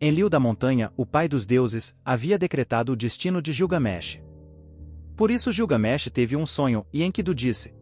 Enlil da montanha, o pai dos deuses, havia decretado o destino de Gilgamesh. Por isso Gilgamesh teve um sonho, e Enkidu disse: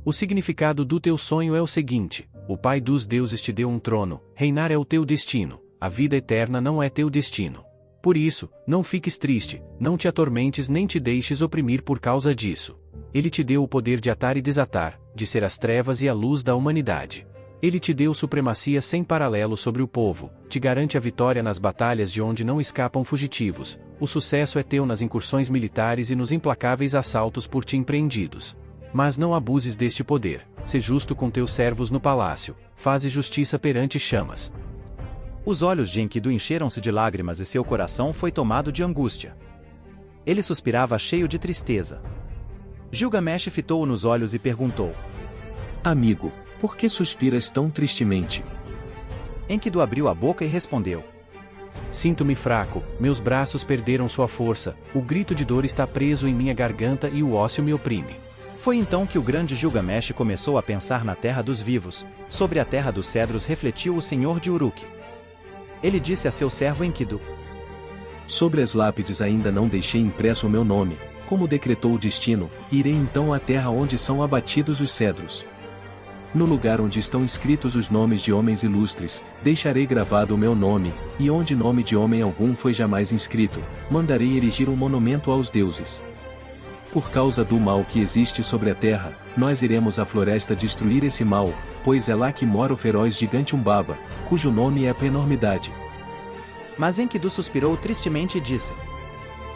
O significado do teu sonho é o seguinte: o pai dos deuses te deu um trono, reinar é o teu destino, a vida eterna não é teu destino. Por isso, não fiques triste, não te atormentes nem te deixes oprimir por causa disso. Ele te deu o poder de atar e desatar, de ser as trevas e a luz da humanidade. Ele te deu supremacia sem paralelo sobre o povo, te garante a vitória nas batalhas de onde não escapam fugitivos, o sucesso é teu nas incursões militares e nos implacáveis assaltos por ti empreendidos. Mas não abuses deste poder, sê justo com teus servos no palácio, faze justiça perante chamas. Os olhos de Enkidu encheram-se de lágrimas e seu coração foi tomado de angústia. Ele suspirava cheio de tristeza. Gilgamesh fitou-o nos olhos e perguntou: Amigo, por que suspiras tão tristemente? Enkidu abriu a boca e respondeu: Sinto-me fraco, meus braços perderam sua força, o grito de dor está preso em minha garganta e o ócio me oprime. Foi então que o grande Gilgamesh começou a pensar na terra dos vivos. Sobre a terra dos cedros refletiu o senhor de Uruk. Ele disse a seu servo Enkidu: Sobre as lápides ainda não deixei impresso o meu nome, como decretou o destino, irei então à terra onde são abatidos os cedros. No lugar onde estão escritos os nomes de homens ilustres, deixarei gravado o meu nome, e onde nome de homem algum foi jamais inscrito, mandarei erigir um monumento aos deuses. Por causa do mal que existe sobre a terra, nós iremos à floresta destruir esse mal, pois é lá que mora o feroz gigante Umbaba, cujo nome é a enormidade. Mas Enkidu suspirou tristemente e disse: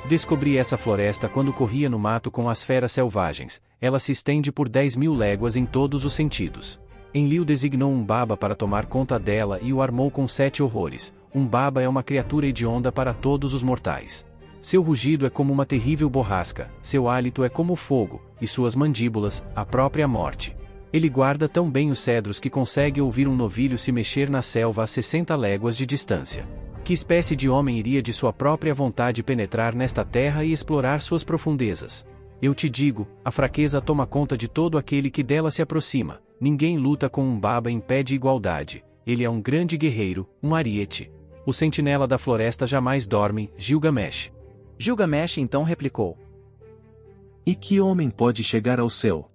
Descobri essa floresta quando corria no mato com as feras selvagens, ela se estende por 10.000 léguas em todos os sentidos. Enlil designou Umbaba para tomar conta dela e o armou com 7 horrores. Umbaba é uma criatura hedionda para todos os mortais. Seu rugido é como uma terrível borrasca, seu hálito é como fogo, e suas mandíbulas, a própria morte. Ele guarda tão bem os cedros que consegue ouvir um novilho se mexer na selva a 60 léguas de distância. Que espécie de homem iria de sua própria vontade penetrar nesta terra e explorar suas profundezas? Eu te digo, a fraqueza toma conta de todo aquele que dela se aproxima. Ninguém luta com Umbaba em pé de igualdade. Ele é um grande guerreiro, um ariete. O sentinela da floresta jamais dorme, Gilgamesh. Gilgamesh então replicou: E que homem pode chegar ao céu?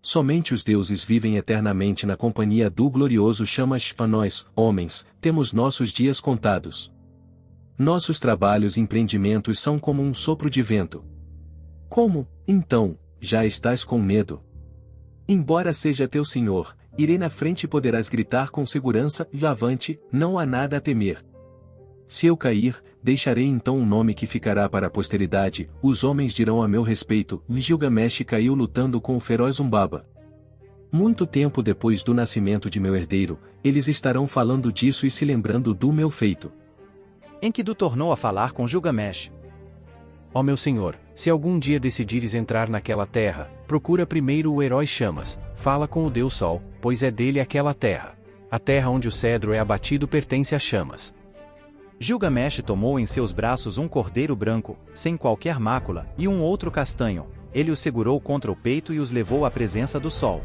Somente os deuses vivem eternamente na companhia do glorioso Shamash. A nós, homens, temos nossos dias contados. Nossos trabalhos e empreendimentos são como um sopro de vento. Como, então, já estás com medo? Embora seja teu senhor, irei na frente e poderás gritar com segurança: avante, não há nada a temer. Se eu cair, deixarei então um nome que ficará para a posteridade, os homens dirão a meu respeito: Gilgamesh caiu lutando com o feroz Umbaba. Muito tempo depois do nascimento de meu herdeiro, eles estarão falando disso e se lembrando do meu feito. Enkidu tornou a falar com Gilgamesh: Ó meu senhor, se algum dia decidires entrar naquela terra, procura primeiro o herói Chamas, fala com o deus Sol, pois é dele aquela terra. A terra onde o cedro é abatido pertence a Chamas. Gilgamesh tomou em seus braços um cordeiro branco, sem qualquer mácula, e um outro castanho. Ele os segurou contra o peito e os levou à presença do sol.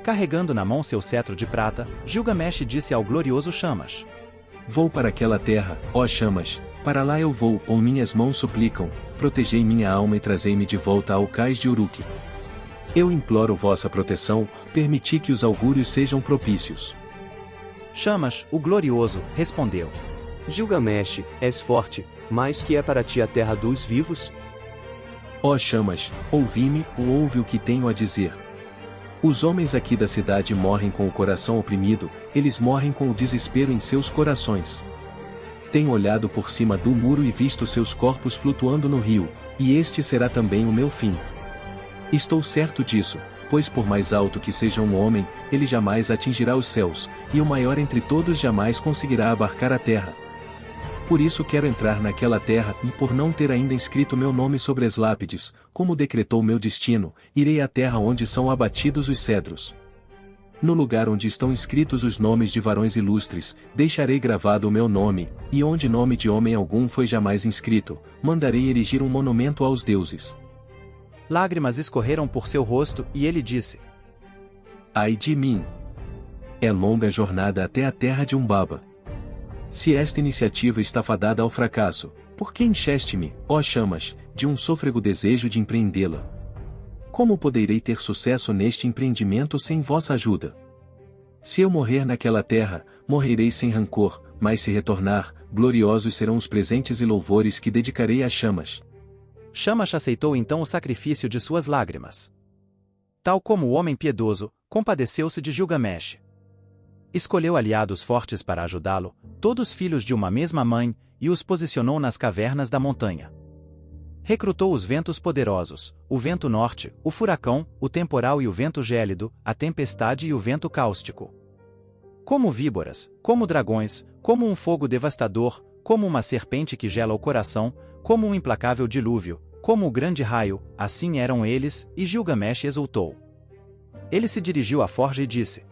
Carregando na mão seu cetro de prata, Gilgamesh disse ao glorioso Shamash: Vou para aquela terra, ó Shamash, para lá eu vou, ou minhas mãos suplicam, protegei minha alma e trazei-me de volta ao cais de Uruk. Eu imploro vossa proteção, permiti que os augúrios sejam propícios. Shamash, o glorioso, respondeu: Gilgamesh, és forte, mas que é para ti a terra dos vivos? Ó Shamash, ouvi-me, ou ouve o que tenho a dizer. Os homens aqui da cidade morrem com o coração oprimido, eles morrem com o desespero em seus corações. Tenho olhado por cima do muro e visto seus corpos flutuando no rio, e este será também o meu fim. Estou certo disso, pois por mais alto que seja um homem, ele jamais atingirá os céus, e o maior entre todos jamais conseguirá abarcar a terra. Por isso quero entrar naquela terra, e por não ter ainda inscrito meu nome sobre as lápides, como decretou meu destino, irei à terra onde são abatidos os cedros. No lugar onde estão escritos os nomes de varões ilustres, deixarei gravado o meu nome, e onde nome de homem algum foi jamais inscrito, mandarei erigir um monumento aos deuses. Lágrimas escorreram por seu rosto, e ele disse: Ai de mim! É longa a jornada até a terra de Umbaba. Se esta iniciativa está fadada ao fracasso, por que encheste-me, ó chamas, de um sôfrego desejo de empreendê-la? Como poderei ter sucesso neste empreendimento sem vossa ajuda? Se eu morrer naquela terra, morrerei sem rancor, mas se retornar, gloriosos serão os presentes e louvores que dedicarei a Chamas. Chamas aceitou então o sacrifício de suas lágrimas. Tal como o homem piedoso, compadeceu-se de Gilgamesh. Escolheu aliados fortes para ajudá-lo, todos filhos de uma mesma mãe, e os posicionou nas cavernas da montanha. Recrutou os ventos poderosos, o vento norte, o furacão, o temporal e o vento gélido, a tempestade e o vento cáustico. Como víboras, como dragões, como um fogo devastador, como uma serpente que gela o coração, como um implacável dilúvio, como o grande raio, assim eram eles, e Gilgamesh exultou. Ele se dirigiu à forja e disse: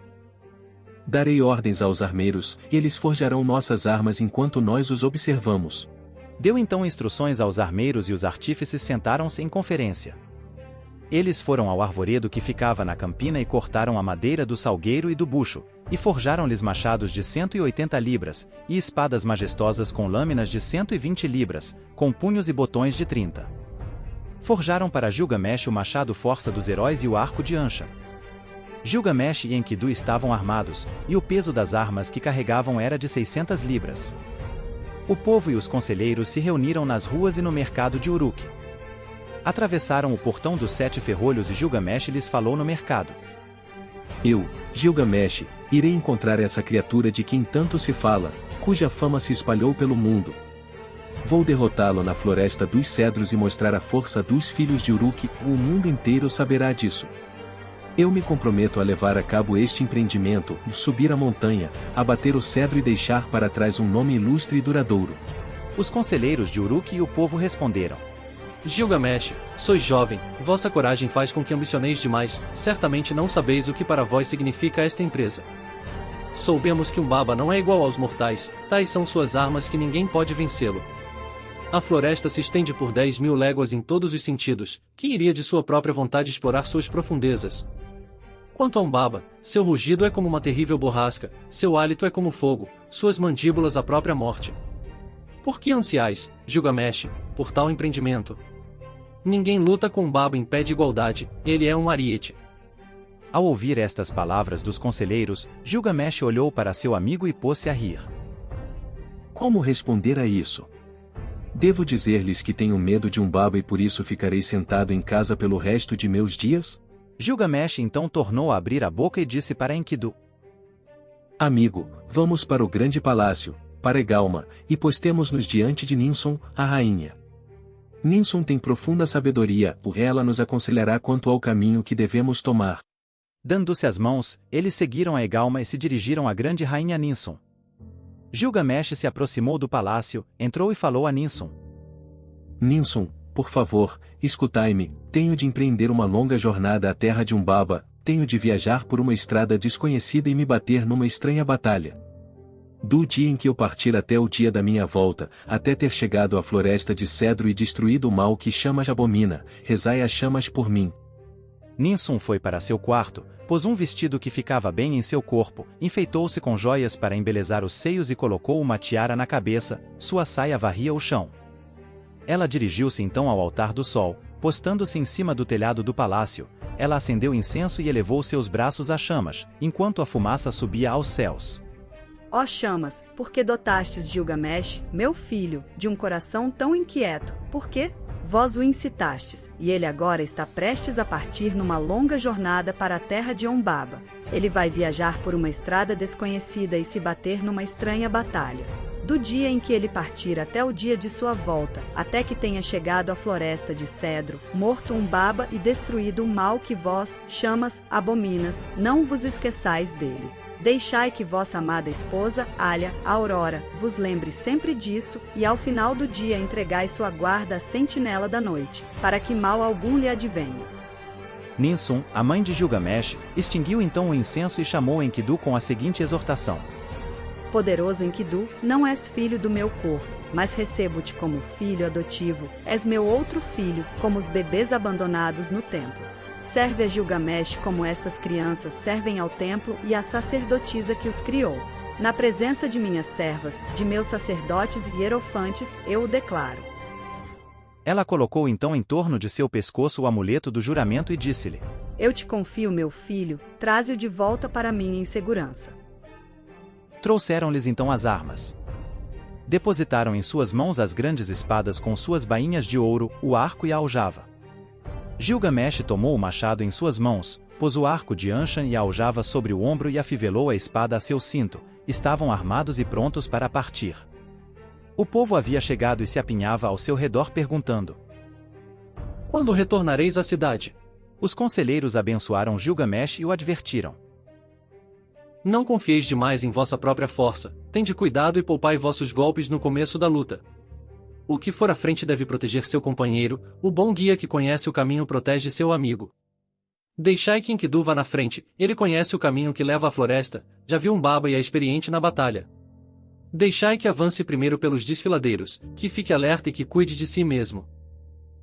Darei ordens aos armeiros, e eles forjarão nossas armas enquanto nós os observamos. Deu então instruções aos armeiros e os artífices sentaram-se em conferência. Eles foram ao arvoredo que ficava na campina e cortaram a madeira do salgueiro e do bucho, e forjaram-lhes machados de 180 libras, e espadas majestosas com lâminas de 120 libras, com punhos e botões de 30. Forjaram para Gilgamesh o machado força dos heróis e o arco de Anshan. Gilgamesh e Enkidu estavam armados, e o peso das armas que carregavam era de 600 libras. O povo e os conselheiros se reuniram nas ruas e no mercado de Uruk. Atravessaram o portão dos 7 ferrolhos e Gilgamesh lhes falou no mercado. Eu, Gilgamesh, irei encontrar essa criatura de quem tanto se fala, cuja fama se espalhou pelo mundo. Vou derrotá-lo na floresta dos cedros e mostrar a força dos filhos de Uruk, o mundo inteiro saberá disso. Eu me comprometo a levar a cabo este empreendimento, subir a montanha, abater o cedro e deixar para trás um nome ilustre e duradouro. Os conselheiros de Uruk e o povo responderam: Gilgamesh, sois jovem, vossa coragem faz com que ambicioneis demais, certamente não sabeis o que para vós significa esta empresa. Soubemos que Umbaba não é igual aos mortais, tais são suas armas que ninguém pode vencê-lo. A floresta se estende por 10.000 léguas em todos os sentidos, quem iria de sua própria vontade explorar suas profundezas? Quanto a Umbaba, seu rugido é como uma terrível borrasca, seu hálito é como fogo, suas mandíbulas a própria morte. Por que ansiais, Gilgamesh, por tal empreendimento? Ninguém luta com Umbaba em pé de igualdade, ele é um ariete. Ao ouvir estas palavras dos conselheiros, Gilgamesh olhou para seu amigo e pôs-se a rir. Como responder a isso? Devo dizer-lhes que tenho medo de Umbaba e por isso ficarei sentado em casa pelo resto de meus dias? Gilgamesh então tornou a abrir a boca e disse para Enkidu: Amigo, vamos para o grande palácio, para Egalma, e postemos-nos diante de Ninsun, a rainha. Ninsun tem profunda sabedoria, por ela nos aconselhará quanto ao caminho que devemos tomar. Dando-se as mãos, eles seguiram a Egalma e se dirigiram à grande rainha Ninsun. Gilgamesh se aproximou do palácio, entrou e falou a Ninsun: Ninsun, por favor, escutai-me, tenho de empreender uma longa jornada à terra de Umbaba, tenho de viajar por uma estrada desconhecida e me bater numa estranha batalha. Do dia em que eu partir até o dia da minha volta, até ter chegado à floresta de cedro e destruído o mal que Chamas abomina, rezai a Chamas por mim. Ninsun foi para seu quarto, pôs um vestido que ficava bem em seu corpo, enfeitou-se com joias para embelezar os seios e colocou uma tiara na cabeça, sua saia varria o chão. Ela dirigiu-se então ao altar do sol, postando-se em cima do telhado do palácio, ela acendeu incenso e elevou seus braços a chamas, enquanto a fumaça subia aos céus. Ó Chamas, por que dotastes Gilgamesh, meu filho, de um coração tão inquieto? Por quê? Vós o incitastes, e ele agora está prestes a partir numa longa jornada para a terra de Umbaba. Ele vai viajar por uma estrada desconhecida e se bater numa estranha batalha. Do dia em que ele partir até o dia de sua volta, até que tenha chegado à floresta de cedro, morto Umbaba e destruído o mal que vós, Chamas, abominas, não vos esqueçais dele. Deixai que vossa amada esposa, Alia, Aurora, vos lembre sempre disso, e ao final do dia entregai sua guarda à sentinela da noite, para que mal algum lhe advenha. Ninsun, a mãe de Gilgamesh, extinguiu então o incenso e chamou Enkidu com a seguinte exortação: Poderoso Enkidu, não és filho do meu corpo, mas recebo-te como filho adotivo, és meu outro filho, como os bebês abandonados no templo. Serve a Gilgamesh como estas crianças servem ao templo e à sacerdotisa que os criou. Na presença de minhas servas, de meus sacerdotes e hierofantes, eu o declaro. Ela colocou então em torno de seu pescoço o amuleto do juramento e disse-lhe: Eu te confio meu filho, traze-o de volta para mim em segurança. Trouxeram-lhes então as armas. Depositaram em suas mãos as grandes espadas com suas bainhas de ouro, o arco e a aljava. Gilgamesh tomou o machado em suas mãos, pôs o arco de Anshan e a aljava sobre o ombro e afivelou a espada a seu cinto. Estavam armados e prontos para partir. O povo havia chegado e se apinhava ao seu redor perguntando: Quando retornareis à cidade? Os conselheiros abençoaram Gilgamesh e o advertiram: Não confieis demais em vossa própria força, tende cuidado e poupai vossos golpes no começo da luta. O que for à frente deve proteger seu companheiro, o bom guia que conhece o caminho protege seu amigo. Deixai que Enkidu vá na frente, ele conhece o caminho que leva à floresta, já viu um baba e é experiente na batalha. Deixai que avance primeiro pelos desfiladeiros, que fique alerta e que cuide de si mesmo.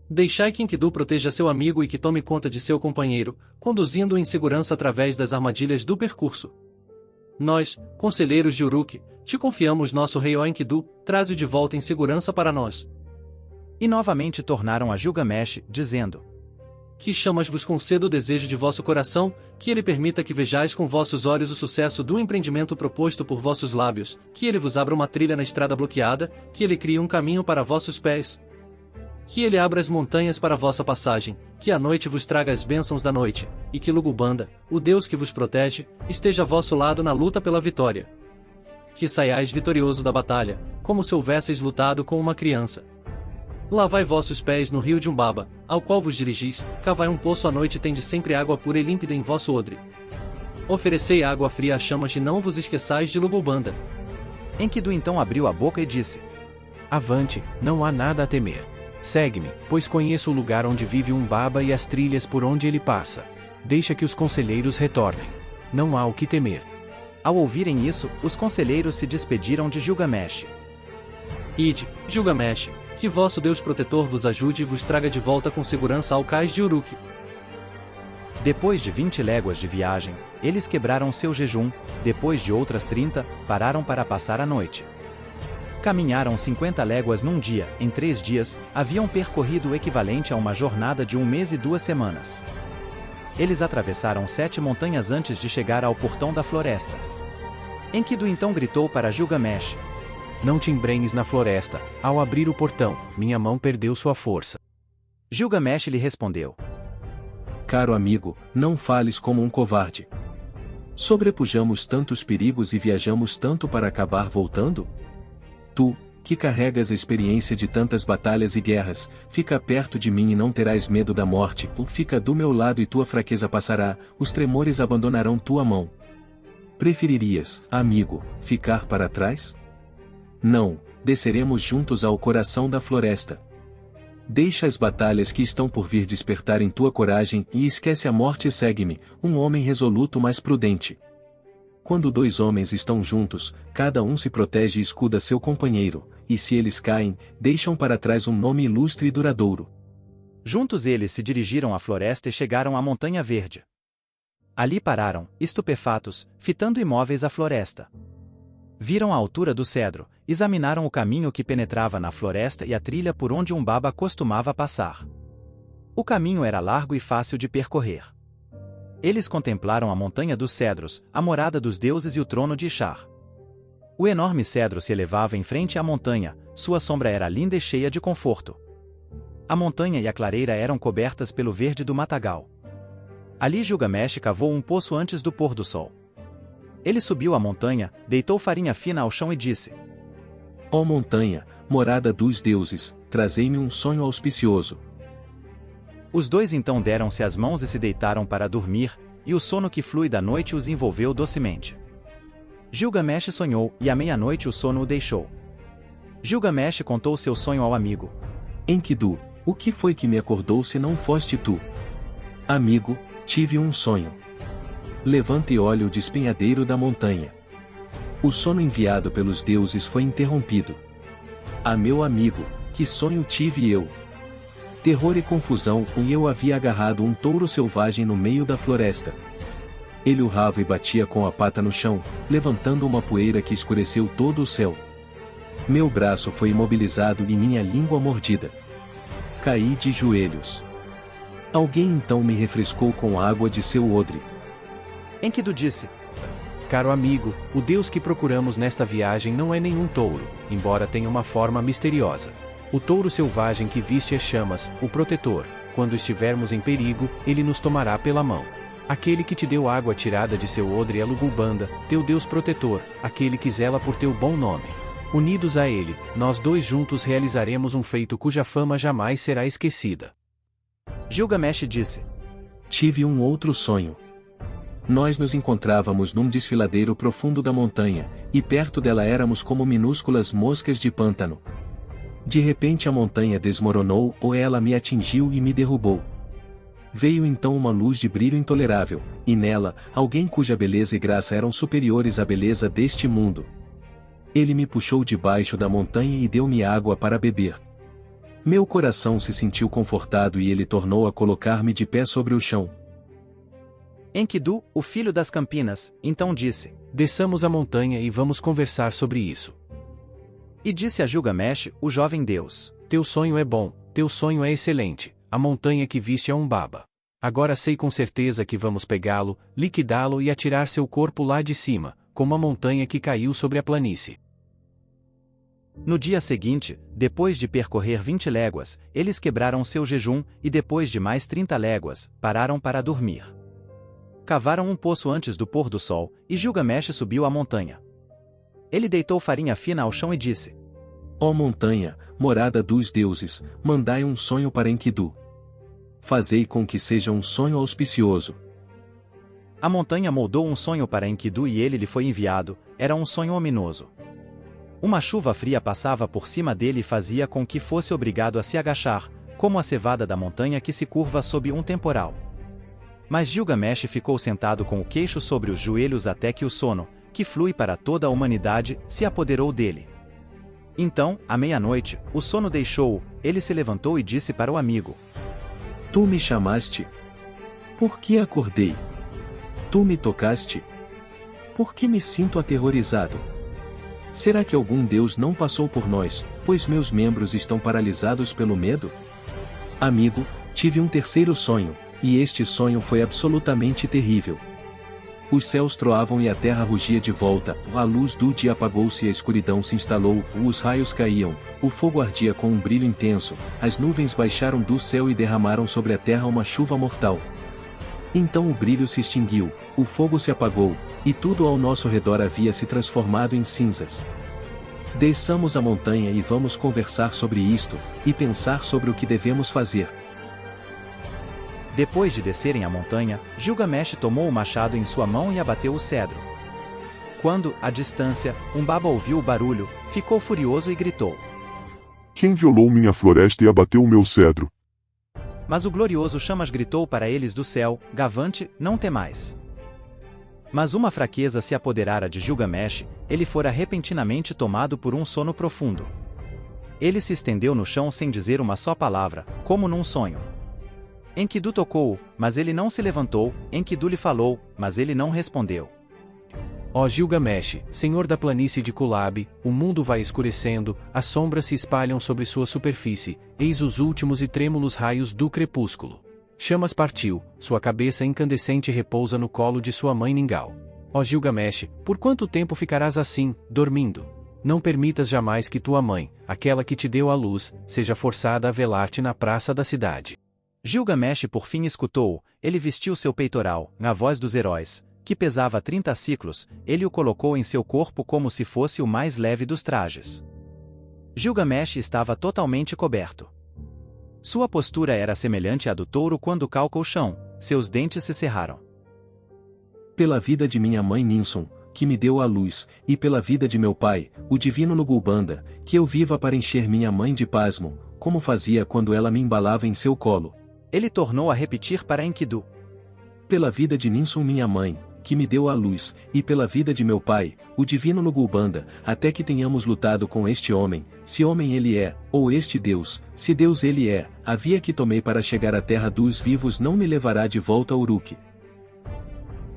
Deixai que Enkidu proteja seu amigo e que tome conta de seu companheiro, conduzindo-o em segurança através das armadilhas do percurso. Nós, conselheiros de Uruk, te confiamos nosso rei Enkidu, traze-o de volta em segurança para nós. E novamente tornaram a Gilgamesh, dizendo: Que chamas vos conceda o desejo de vosso coração, que ele permita que vejais com vossos olhos o sucesso do empreendimento proposto por vossos lábios, que ele vos abra uma trilha na estrada bloqueada, que ele crie um caminho para vossos pés. Que ele abra as montanhas para vossa passagem, que a noite vos traga as bênçãos da noite, e que Lugubanda, o Deus que vos protege, esteja a vosso lado na luta pela vitória. Que saiais vitorioso da batalha, como se houvesseis lutado com uma criança. Lavai vossos pés no rio de Umbaba, ao qual vos dirigis, cavai um poço à noite e tende sempre água pura e límpida em vosso odre. Oferecei água fria a chamas e não vos esqueçais de Lugubanda. Enkidu então abriu a boca e disse: Avante, não há nada a temer. Segue-me, pois conheço o lugar onde vive Umbaba e as trilhas por onde ele passa. Deixa que os conselheiros retornem. Não há o que temer. Ao ouvirem isso, os conselheiros se despediram de Gilgamesh. Ide, Gilgamesh, que vosso Deus protetor vos ajude e vos traga de volta com segurança ao cais de Uruk. Depois de 20 léguas de viagem, eles quebraram seu jejum, depois de outras 30, pararam para passar a noite. Caminharam 50 léguas num dia, em 3 dias, haviam percorrido o equivalente a uma jornada de 1 mês e 2 semanas. Eles atravessaram 7 montanhas antes de chegar ao portão da floresta. Enkidu então gritou para Gilgamesh: Não te embrenhes na floresta, ao abrir o portão, minha mão perdeu sua força. Gilgamesh lhe respondeu: Caro amigo, não fales como um covarde. Sobrepujamos tantos perigos e viajamos tanto para acabar voltando? Tu, que carregas a experiência de tantas batalhas e guerras, fica perto de mim e não terás medo da morte, ou fica do meu lado e tua fraqueza passará, os tremores abandonarão tua mão. Preferirias, amigo, ficar para trás? Não, desceremos juntos ao coração da floresta. Deixa as batalhas que estão por vir despertar em tua coragem e esquece a morte e segue-me, um homem resoluto mas prudente. Quando 2 homens estão juntos, cada um se protege e escuda seu companheiro, e se eles caem, deixam para trás um nome ilustre e duradouro. Juntos eles se dirigiram à floresta e chegaram à Montanha Verde. Ali pararam, estupefatos, fitando imóveis a floresta. Viram a altura do cedro, examinaram o caminho que penetrava na floresta e a trilha por onde Umbaba costumava passar. O caminho era largo e fácil de percorrer. Eles contemplaram a Montanha dos Cedros, a morada dos deuses e o trono de Ishar. O enorme cedro se elevava em frente à montanha, sua sombra era linda e cheia de conforto. A montanha e a clareira eram cobertas pelo verde do matagal. Ali Gilgamesh cavou um poço antes do pôr do sol. Ele subiu a montanha, deitou farinha fina ao chão e disse: Ó montanha, morada dos deuses, trazei-me um sonho auspicioso. Os 2 então deram-se as mãos e se deitaram para dormir, e o sono que flui da noite os envolveu docemente. Gilgamesh sonhou, e à meia-noite o sono o deixou. Gilgamesh contou seu sonho ao amigo. Enkidu, o que foi que me acordou se não foste tu? Amigo, tive um sonho. Levanta e olha o despenhadeiro da montanha. O sono enviado pelos deuses foi interrompido. Ah, meu amigo, que sonho tive eu! Terror e confusão, e eu havia agarrado um touro selvagem no meio da floresta. ele urrava e batia com a pata no chão, levantando uma poeira que escureceu todo o céu. Meu braço foi imobilizado e minha língua mordida. Caí de joelhos. Alguém então me refrescou com água de seu odre. Enkidu disse: Caro amigo, o Deus que procuramos nesta viagem não é nenhum touro, embora tenha uma forma misteriosa. O touro selvagem que viste é Chamas, o protetor. Quando estivermos em perigo, ele nos tomará pela mão. Aquele que te deu água tirada de seu odre é Lugubanda, teu Deus protetor, aquele que zela por teu bom nome. Unidos a ele, nós dois juntos realizaremos um feito cuja fama jamais será esquecida. Gilgamesh disse: Tive um outro sonho. Nós nos encontrávamos num desfiladeiro profundo da montanha, e perto dela éramos como minúsculas moscas de pântano. De repente a montanha desmoronou ou ela me atingiu e me derrubou. Veio então uma luz de brilho intolerável, e nela, alguém cuja beleza e graça eram superiores à beleza deste mundo. Ele me puxou debaixo da montanha e deu-me água para beber. Meu coração se sentiu confortado e ele tornou a colocar-me de pé sobre o chão. Enkidu, o filho das Campinas, então disse: Desçamos a montanha e vamos conversar sobre isso. E disse a Gilgamesh, o jovem deus: Teu sonho é bom, teu sonho é excelente, a montanha que viste é um baba. Agora sei com certeza que vamos pegá-lo, liquidá-lo e atirar seu corpo lá de cima, como a montanha que caiu sobre a planície. No dia seguinte, depois de percorrer 20 léguas, eles quebraram seu jejum, e depois de mais 30 léguas, pararam para dormir. Cavaram um poço antes do pôr do sol, e Gilgamesh subiu a montanha. Ele deitou farinha fina ao chão e disse: Ó montanha, morada dos deuses, mandai um sonho para Enkidu. Fazei com que seja um sonho auspicioso. A montanha moldou um sonho para Enkidu e ele lhe foi enviado. Era um sonho ominoso. Uma chuva fria passava por cima dele e fazia com que fosse obrigado a se agachar, como a cevada da montanha que se curva sob um temporal. Mas Gilgamesh ficou sentado com o queixo sobre os joelhos até que o sono, que flui para toda a humanidade, se apoderou dele. Então, à meia-noite, o sono deixou-o, ele se levantou e disse para o amigo: Tu me chamaste? Por que acordei? Tu me tocaste? Por que me sinto aterrorizado? Será que algum Deus não passou por nós, pois meus membros estão paralisados pelo medo? Amigo, tive um terceiro sonho, e este sonho foi absolutamente terrível. Os céus troavam e a terra rugia de volta, a luz do dia apagou-se e a escuridão se instalou, os raios caíam, o fogo ardia com um brilho intenso, as nuvens baixaram do céu e derramaram sobre a terra uma chuva mortal. Então o brilho se extinguiu, o fogo se apagou, e tudo ao nosso redor havia se transformado em cinzas. Desçamos a montanha e vamos conversar sobre isto, e pensar sobre o que devemos fazer. Depois de descerem a montanha, Gilgamesh tomou o machado em sua mão e abateu o cedro. Quando, à distância, um baba ouviu o barulho, ficou furioso e gritou: Quem violou minha floresta e abateu o meu cedro? Mas o glorioso Chamas gritou para eles do céu: Gavante, não temais. Mas uma fraqueza se apoderara de Gilgamesh, ele fora repentinamente tomado por um sono profundo. Ele se estendeu no chão sem dizer uma só palavra, como num sonho. Enkidu tocou-o, mas ele não se levantou, Enkidu lhe falou, mas ele não respondeu. Ó Gilgamesh, senhor da planície de Kulab, o mundo vai escurecendo, as sombras se espalham sobre sua superfície, eis os últimos e trêmulos raios do crepúsculo. Chamas partiu, sua cabeça incandescente repousa no colo de sua mãe Ningal. Ó Gilgamesh, por quanto tempo ficarás assim, dormindo? Não permitas jamais que tua mãe, aquela que te deu a luz, seja forçada a velar-te na praça da cidade. Gilgamesh por fim escutou-o, ele vestiu seu peitoral, na voz dos heróis, que pesava 30 ciclos, ele o colocou em seu corpo como se fosse o mais leve dos trajes. Gilgamesh estava totalmente coberto. Sua postura era semelhante à do touro quando calca o chão, seus dentes se cerraram. Pela vida de minha mãe Ninsun, que me deu a luz, e pela vida de meu pai, o divino Lugubanda, que eu viva para encher minha mãe de pasmo, como fazia quando ela me embalava em seu colo. Ele tornou a repetir para Enkidu: Pela vida de Ninsun minha mãe, que me deu a luz, e pela vida de meu pai, o divino Lugubanda, até que tenhamos lutado com este homem, se homem ele é, ou este Deus, se Deus ele é, a via que tomei para chegar à terra dos vivos não me levará de volta a Uruk.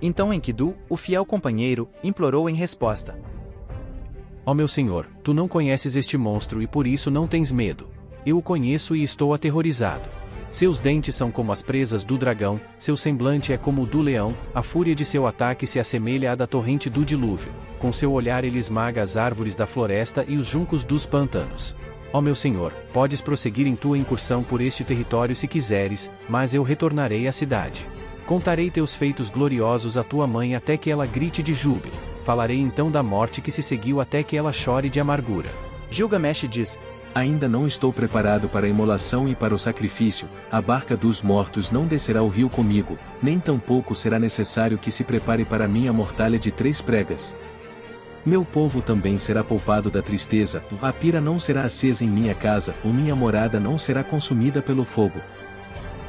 Então Enkidu, o fiel companheiro, implorou em resposta. Ó meu senhor, tu não conheces este monstro e por isso não tens medo. Eu o conheço e estou aterrorizado. Seus dentes são como as presas do dragão, seu semblante é como o do leão, a fúria de seu ataque se assemelha à da torrente do dilúvio. Com seu olhar ele esmaga as árvores da floresta e os juncos dos pântanos. Ó meu senhor, podes prosseguir em tua incursão por este território se quiseres, mas eu retornarei à cidade. Contarei teus feitos gloriosos à tua mãe até que ela grite de júbilo. Falarei então da morte que se seguiu até que ela chore de amargura. Gilgamesh diz: Ainda não estou preparado para a imolação e para o sacrifício, a barca dos mortos não descerá o rio comigo, nem tampouco será necessário que se prepare para mim a mortalha de 3 pregas. Meu povo também será poupado da tristeza, a pira não será acesa em minha casa, minha morada não será consumida pelo fogo.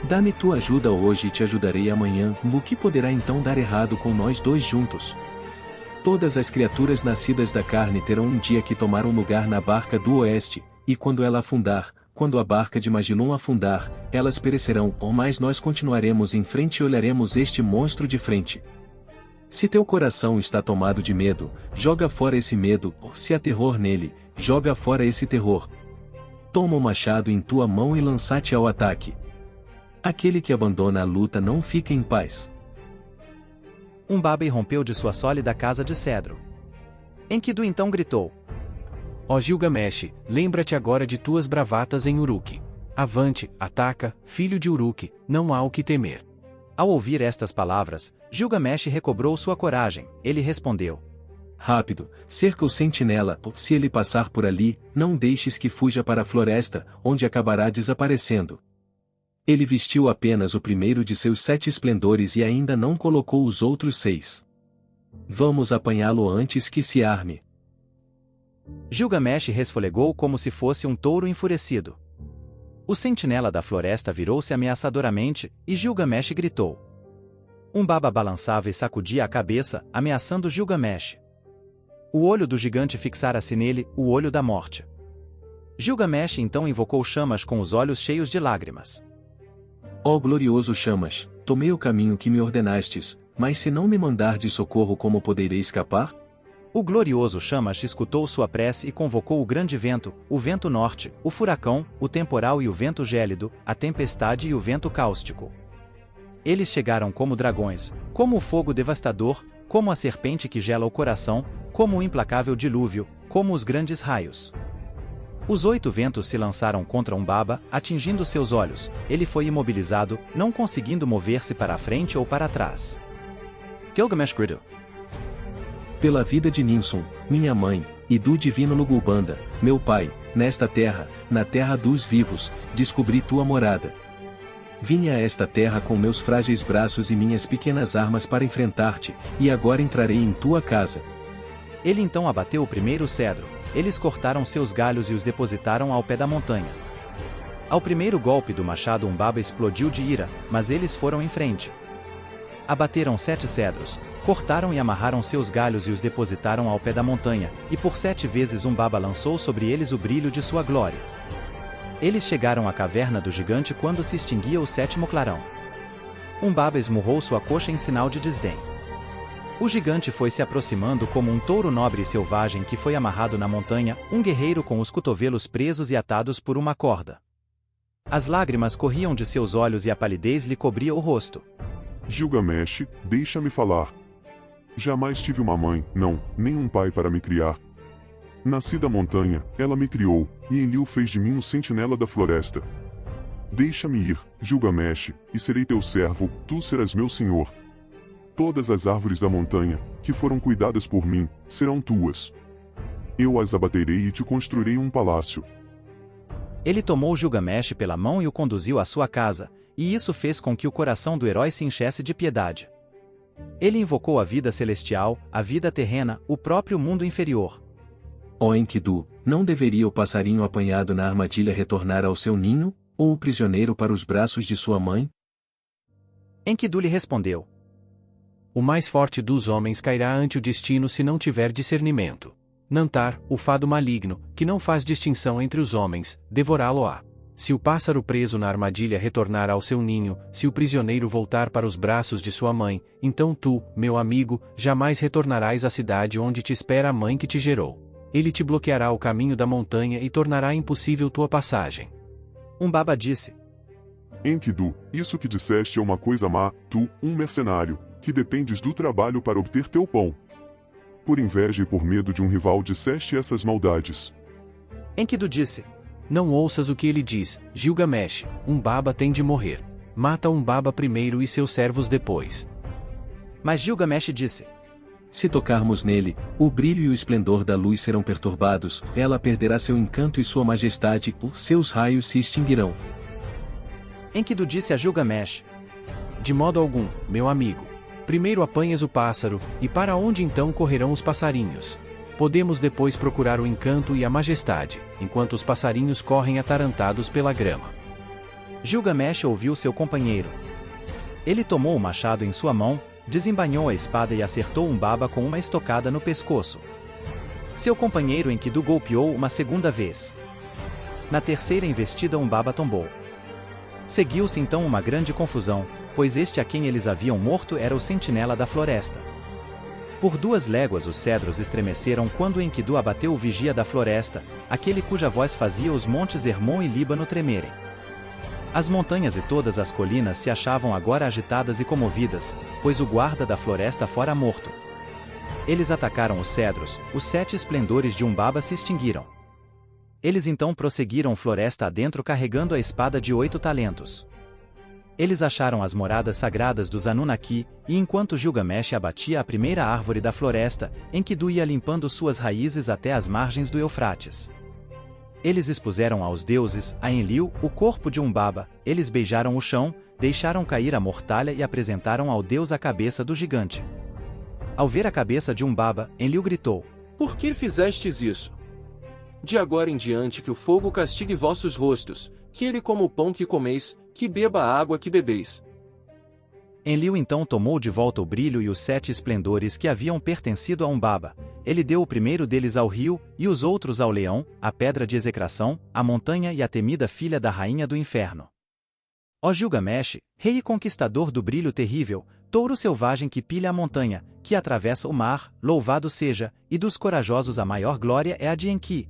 Dá-me tua ajuda hoje e te ajudarei amanhã, o que poderá então dar errado com nós dois juntos? Todas as criaturas nascidas da carne terão um dia que tomar um lugar na barca do oeste, e quando ela afundar, quando a barca de Magilum afundar, elas perecerão, mas nós continuaremos em frente e olharemos este monstro de frente. Se teu coração está tomado de medo, joga fora esse medo, se há terror nele, joga fora esse terror. Toma o machado em tua mão e lança-te ao ataque. Aquele que abandona a luta não fica em paz. Umbaba irrompeu de sua sólida casa de cedro. Enkidu então gritou: Ó Gilgamesh, lembra-te agora de tuas bravatas em Uruk. Avante, ataca, filho de Uruk, não há o que temer. Ao ouvir estas palavras, Gilgamesh recobrou sua coragem. Ele respondeu: Rápido, cerca o sentinela, se ele passar por ali, não deixes que fuja para a floresta, onde acabará desaparecendo. Ele vestiu apenas o primeiro de seus 7 esplendores e ainda não colocou os outros 6. Vamos apanhá-lo antes que se arme. Gilgamesh resfolegou como se fosse um touro enfurecido. O sentinela da floresta virou-se ameaçadoramente, e Gilgamesh gritou. Umbaba balançava e sacudia a cabeça, ameaçando Gilgamesh. O olho do gigante fixara-se nele, o olho da morte. Gilgamesh então invocou Chamas com os olhos cheios de lágrimas. Ó glorioso Chamas, tomei o caminho que me ordenastes, mas se não me mandardes socorro, como poderei escapar? O glorioso Chamas escutou sua prece e convocou o grande vento, o vento norte, o furacão, o temporal e o vento gélido, a tempestade e o vento cáustico. Eles chegaram como dragões, como o fogo devastador, como a serpente que gela o coração, como o implacável dilúvio, como os grandes raios. Os 8 ventos se lançaram contra Umbaba, atingindo seus olhos. Ele foi imobilizado, não conseguindo mover-se para a frente ou para trás. Gilgamesh gritou: Pela vida de Ninsun, minha mãe, e do divino Lugubanda, meu pai, nesta terra, na terra dos vivos, descobri tua morada. Vim a esta terra com meus frágeis braços e minhas pequenas armas para enfrentar-te, e agora entrarei em tua casa. Ele então abateu o primeiro cedro. Eles cortaram seus galhos e os depositaram ao pé da montanha. Ao primeiro golpe do machado Umbaba explodiu de ira, mas eles foram em frente. Abateram 7 cedros, cortaram e amarraram seus galhos e os depositaram ao pé da montanha, e por 7 vezes Umbaba lançou sobre eles o brilho de sua glória. Eles chegaram à caverna do gigante quando se extinguia o 7º clarão. Umbaba esmurrou sua coxa em sinal de desdém. O gigante foi se aproximando como um touro nobre e selvagem que foi amarrado na montanha, um guerreiro com os cotovelos presos e atados por uma corda. As lágrimas corriam de seus olhos e a palidez lhe cobria o rosto. Gilgamesh, deixa-me falar. Jamais tive uma mãe, não, nem um pai para me criar. Nasci da montanha, ela me criou, e Enlil fez de mim um sentinela da floresta. Deixa-me ir, Gilgamesh, e serei teu servo, tu serás meu senhor. Todas as árvores da montanha, que foram cuidadas por mim, serão tuas. Eu as abaterei e te construirei um palácio. Ele tomou Gilgamesh pela mão e o conduziu à sua casa, e isso fez com que o coração do herói se enchesse de piedade. Ele invocou a vida celestial, a vida terrena, o próprio mundo inferior. Ó Enkidu, não deveria o passarinho apanhado na armadilha retornar ao seu ninho, ou o prisioneiro para os braços de sua mãe? Enkidu lhe respondeu: O mais forte dos homens cairá ante o destino se não tiver discernimento. Nantar, o fado maligno, que não faz distinção entre os homens, devorá-lo-á. Se o pássaro preso na armadilha retornar ao seu ninho, se o prisioneiro voltar para os braços de sua mãe, então tu, meu amigo, jamais retornarás à cidade onde te espera a mãe que te gerou. Ele te bloqueará o caminho da montanha e tornará impossível tua passagem. Umbaba disse: Enkidu, isso que disseste é uma coisa má, tu, um mercenário, que dependes do trabalho para obter teu pão. Por inveja e por medo de um rival disseste essas maldades. Enkidu disse: Não ouças o que ele diz, Gilgamesh, Umbaba tem de morrer. Mata Umbaba primeiro e seus servos depois. Mas Gilgamesh disse: Se tocarmos nele, o brilho e o esplendor da luz serão perturbados, ela perderá seu encanto e sua majestade, os seus raios se extinguirão. Enkidu disse a Gilgamesh: De modo algum, meu amigo. Primeiro apanhas o pássaro, e para onde então correrão os passarinhos? Podemos depois procurar o encanto e a majestade, enquanto os passarinhos correm atarantados pela grama. Gilgamesh ouviu seu companheiro. Ele tomou o machado em sua mão, desembainhou a espada e acertou Umbaba com uma estocada no pescoço. Seu companheiro Enkidu golpeou uma segunda vez. Na terceira investida Umbaba tombou. Seguiu-se então uma grande confusão, pois este a quem eles haviam morto era o sentinela da floresta. Por 2 léguas os cedros estremeceram quando Enkidu abateu o vigia da floresta, aquele cuja voz fazia os montes Hermon e Líbano tremerem. As montanhas e todas as colinas se achavam agora agitadas e comovidas, pois o guarda da floresta fora morto. Eles atacaram os cedros, os 7 esplendores de Umbaba se extinguiram. Eles então prosseguiram floresta adentro carregando a espada de 8 talentos. Eles acharam as moradas sagradas dos Anunnaki, e enquanto Gilgamesh abatia a primeira árvore da floresta, Enkidu ia limpando suas raízes até as margens do Eufrates. Eles expuseram aos deuses, a Enlil, o corpo de Umbaba, eles beijaram o chão, deixaram cair a mortalha e apresentaram ao deus a cabeça do gigante. Ao ver a cabeça de Umbaba, Enlil gritou: Por que fizestes isso? De agora em diante que o fogo castigue vossos rostos, que ele coma o pão que comeis, que beba a água que bebeis. Enlil então tomou de volta o brilho e os 7 esplendores que haviam pertencido a Umbaba. Ele deu o primeiro deles ao rio, e os outros ao leão, à pedra de execração, à montanha e à temida filha da rainha do inferno. Ó Gilgamesh, rei e conquistador do brilho terrível, touro selvagem que pilha a montanha, que atravessa o mar, louvado seja, e dos corajosos a maior glória é a de Enki.